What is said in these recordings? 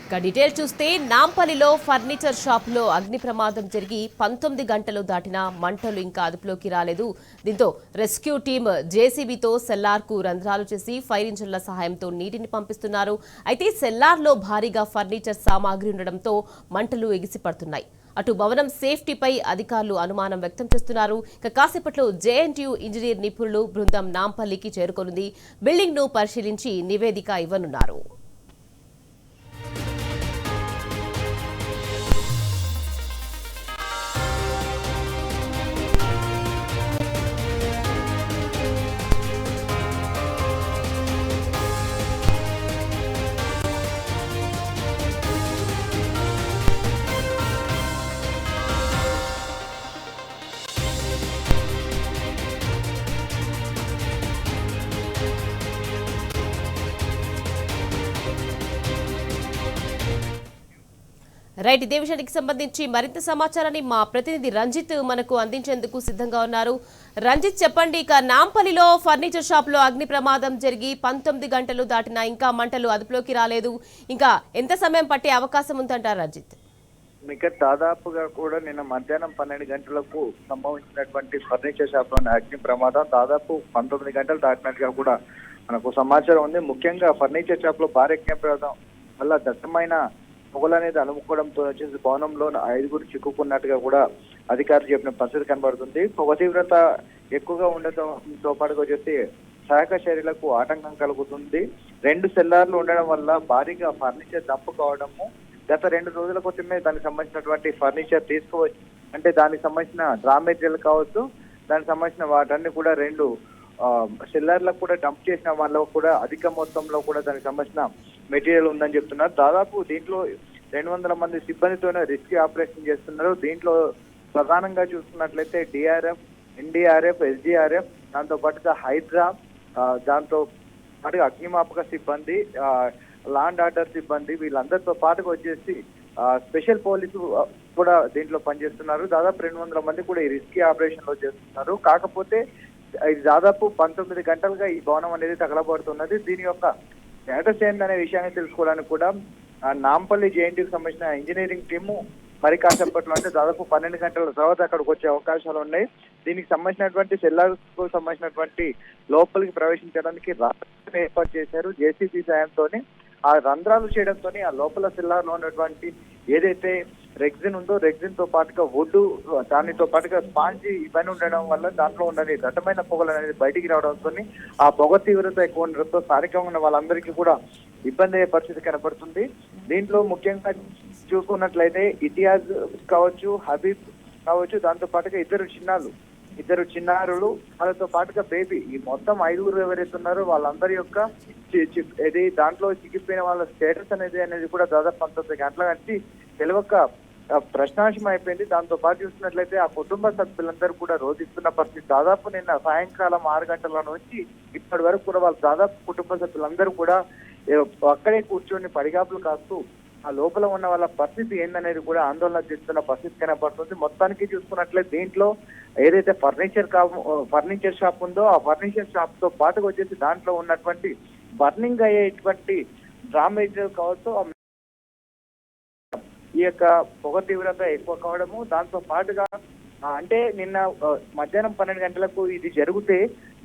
ఇక డీటెయిల్ చూస్తే నాంపల్లిలో ఫర్నిచర్ షాపులో అగ్ని ప్రమాదం జరిగి 19 గంటలు దాటినా మంటలు ఇంకా అదుపులోకి రాలేదు. దీంతో రెస్క్యూ టీమ్ జేసీబీతో సెల్లార్కు రంధ్రాలు చేసి ఫైర్ ఇంజిన్ల సహాయంతో నీటిని పంపిస్తున్నారు. అయితే సెల్లార్లో భారీగా ఫర్నిచర్ సామాగ్రి ఉండడంతో మంటలు ఎగిసిపడుతున్నాయి. అటు భవనం సేఫ్టీపై అధికారులు అనుమానం వ్యక్తం చేస్తున్నారు. ఇక కాసేపట్లో జేఎన్టీయూ ఇంజనీర్ నిపుణులు బృందం నాంపల్లికి చేరుకోనుంది. బిల్డింగ్ ను పరిశీలించి నివేదిక ఇవ్వనున్నారు. రైట్, ఇదే విషయానికి సంబంధించి మరింత సమాచారాన్ని మా ప్రతినిధి రంజిత్ మనకు అందించేందుకు సిద్ధంగా ఉన్నారు. రంజిత్, చెప్పండి. ఇక నాంపల్లిలో ఫర్నిచర్ షాప్ లో అగ్ని ప్రమాదం జరిగి 19 గంటలు దాటినా ఇంకా మంటలు అదుపులోకి రాలేదు. ఇంకా ఎంత సమయం పట్టే అవకాశం ఉందంటారు రంజిత్? ఇక దాదాపుగా కూడా నిన్న మధ్యాహ్నం 12 గంటలకు సంభవించినటువంటి ఫర్నిచర్ షాప్ లోని అగ్ని ప్రమాదం దాదాపు 19 గంటలు దాటినట్టుగా కూడా మనకు సమాచారం ఉంది. ముఖ్యంగా ఫర్నిచర్ షాప్ లో భారీ అగ్ని ప్రమాదం వల్ల దట్టమైన పొగలు అనేది అలుముకోవడంతో వచ్చేసి భవనంలో 5 చిక్కుకున్నట్టుగా కూడా అధికారులు చెప్పిన పరిస్థితి కనబడుతుంది. పొగ తీవ్రత ఎక్కువగా ఉండటంతో పాటుగా వచ్చేసి సహాయక చర్యలకు ఆటంకం కలుగుతుంది. 2 సెల్లార్లు ఉండడం వల్ల భారీగా ఫర్నిచర్ డంప్ కావడము, గత 2 రోజుల క్రితమే దానికి సంబంధించినటువంటి ఫర్నిచర్ తీసుకోవచ్చు, అంటే దానికి సంబంధించిన డ్రా మెటీరియల్ కావచ్చు, దానికి సంబంధించిన వాటన్ని కూడా 2 సెల్లర్లకు కూడా డంప్ చేసిన వాళ్ళకు కూడా అధిక మొత్తంలో కూడా దానికి సంబంధించిన మెటీరియల్ ఉందని చెప్తున్నారు. దాదాపు దీంట్లో 200 మంది సిబ్బందితోనే రెస్క్యూ ఆపరేషన్ చేస్తున్నారు. దీంట్లో ప్రధానంగా చూసుకున్నట్లయితే డిఆర్ఎఫ్, ఎన్డీఆర్ఎఫ్, ఎస్డీఆర్ఎఫ్, దాంతో పాటుగా హైడ్రా, దాంతో పాటుగా అగ్నిమాపక సిబ్బంది, లా అండ్ ఆర్డర్ సిబ్బంది, వీళ్ళందరితో పాటుగా వచ్చేసి స్పెషల్ పోలీసు కూడా దీంట్లో పనిచేస్తున్నారు. దాదాపు 200 మంది కూడా ఈ రెస్క్యూ ఆపరేషన్ లో చేస్తున్నారు. కాకపోతే ఇది దాదాపు 19 గంటలుగా ఈ భవనం అనేది తగలబడుతున్నది. దీని యొక్క స్టేటస్ ఏందనే విషయాన్ని తెలుసుకోవడానికి కూడా నాంపల్లి జేఎన్టీకి సంబంధించిన ఇంజనీరింగ్ టీము మరి కాసేపట్లో, అంటే దాదాపు 12 గంటల తర్వాత అక్కడికి వచ్చే అవకాశాలు ఉన్నాయి. దీనికి సంబంధించినటువంటి సెల్లార్కు సంబంధించినటువంటి లోపలికి ప్రవేశించడానికి రంధ్రాలను ఏర్పాటు చేశారు. జేసీబీ సాయంతో ఆ రంధ్రాలు చేయడంతో ఆ లోపల సెల్లార్లో ఉన్నటువంటి ఏదైతే రెగ్జిన్ ఉందో, రెగ్జిన్ తో పాటుగా వుడ్, దానితో పాటుగా స్పాంజీ ఇవన్నీ ఉండడం వల్ల దాంట్లో ఉన్నది దట్టమైన పొగలు అనేది బయటికి రావడంతో ఆ పొగ తీవ్రత ఎక్కువ ఉండడంతో స్థానికంగా ఉన్న వాళ్ళందరికీ కూడా ఇబ్బంది అయ్యే పరిస్థితి కనబడుతుంది. దీంట్లో ముఖ్యంగా చూసుకున్నట్లయితే ఇతిహాజ్ కావచ్చు, హబీబ్ కావచ్చు, దాంతో పాటుగా ఇద్దరు చిన్నారులు, వాళ్ళతో పాటుగా బేబీ, ఈ మొత్తం 5 ఎవరైతే ఉన్నారో వాళ్ళందరి యొక్క దాంట్లో చిక్కిపోయిన వాళ్ళ స్టేటస్ అనేది కూడా దాదాపు 19 గంటల నుంచి తెలియక ప్రశ్నాంశం అయిపోయింది. దాంతో పాటు చూసినట్లయితే ఆ కుటుంబ సభ్యులందరూ కూడా రోధిస్తున్న పరిస్థితి. దాదాపు నిన్న సాయంకాలం 6 గంటల నుంచి ఇప్పటి వరకు కూడా వాళ్ళు దాదాపు కుటుంబ సభ్యులందరూ కూడా అక్కడే కూర్చొని పడిగాపులు కాస్తూ ఆ లోపల ఉన్న వాళ్ళ పరిస్థితి ఏందనేది కూడా ఆందోళన చేస్తున్న పరిస్థితి కనబడుతుంది. మొత్తానికి చూసుకున్నట్లయితే దీంట్లో ఏదైతే ఫర్నిచర్ షాప్ ఉందో ఆ ఫర్నిచర్ షాప్ తో పాటుగా వచ్చేసి దాంట్లో ఉన్నటువంటి బర్నింగ్ అయ్యేటువంటి డ్రా మెటీరియల్ కావచ్చు, ఈ యొక్క పొగ తీవ్రత ఎక్కువ కావడము, దాంతో పాటుగా అంటే నిన్న మధ్యాహ్నం 12 గంటలకు ఇది జరిగితే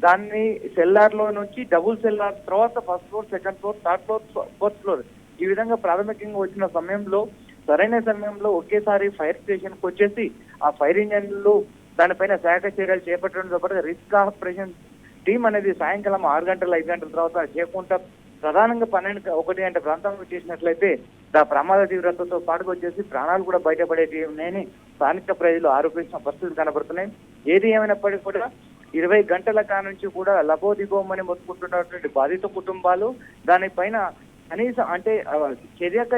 దాన్ని సెల్లార్ లో నుంచి డబుల్ సెల్లార్, తర్వాత first floor, second floor, third floor, fourth floor, ఈ విధంగా ప్రాథమికంగా వచ్చిన సమయంలో సరైన సమయంలో ఒకేసారి ఫైర్ స్టేషన్ కు వచ్చేసి ఆ ఫైర్ ఇంజన్లు దానిపైన సహాయక చర్యలు చేపట్టడంతో పాటు రిస్క్ ఆపరేషన్ టీం అనేది సాయంకాలం 6 గంటల 5 గంటల తర్వాత చేయకుండా ప్రధానంగా 1 గంట ప్రాంతంలో చేసినట్లయితే ఆ ప్రమాద తీవ్రతతో పాటుగా వచ్చేసి ప్రాణాలు కూడా బయటపడేటివని స్థానిక ప్రజలు ఆరోపించిన పరిస్థితులు కనబడుతున్నాయి. ఏది ఏమైనప్పటికీ కూడా 20 గంటల కానుంచి కూడా లబోదిబోమని మొత్తుకుంటున్నటువంటి బాధిత కుటుంబాలు దానిపైన కనీసం అంటే చర్యగా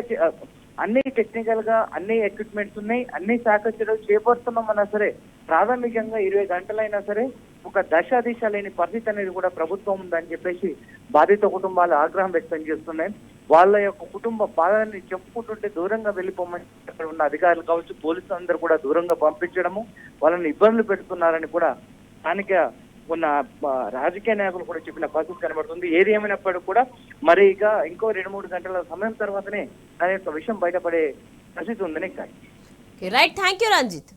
అన్ని టెక్నికల్ గా అన్ని ఎక్విప్మెంట్స్ ఉన్నాయి, అన్ని శాఖ చర్యలు చేపడుతున్నామన్నా సరే ప్రాథమికంగా 20 గంటలైనా సరే ఒక దిశ లేని పరిస్థితి అనేది కూడా ప్రభుత్వం ఉందని చెప్పేసి బాధిత కుటుంబాలు ఆగ్రహం వ్యక్తం చేస్తున్నాయి. వాళ్ళ యొక్క కుటుంబ బాధని చెప్పుకుంటుంటే దూరంగా వెళ్ళిపోమని అక్కడ ఉన్న అధికారులు కావచ్చు, పోలీసులు అందరూ కూడా దూరంగా పంపించడము, వాళ్ళని ఇబ్బందులు పెడుతున్నారని కూడా స్థానిక ఉన్న రాజకీయ నాయకులు కూడా చెప్పిన పరిస్థితి కనబడుతుంది. ఏది ఏమైనప్పటికీ కూడా మరి ఇక ఇంకో 2-3 గంటల సమయం తర్వాతనే దాని యొక్క విషయం బయటపడే పరిస్థితి ఉందని. Right, thank you Ranjith.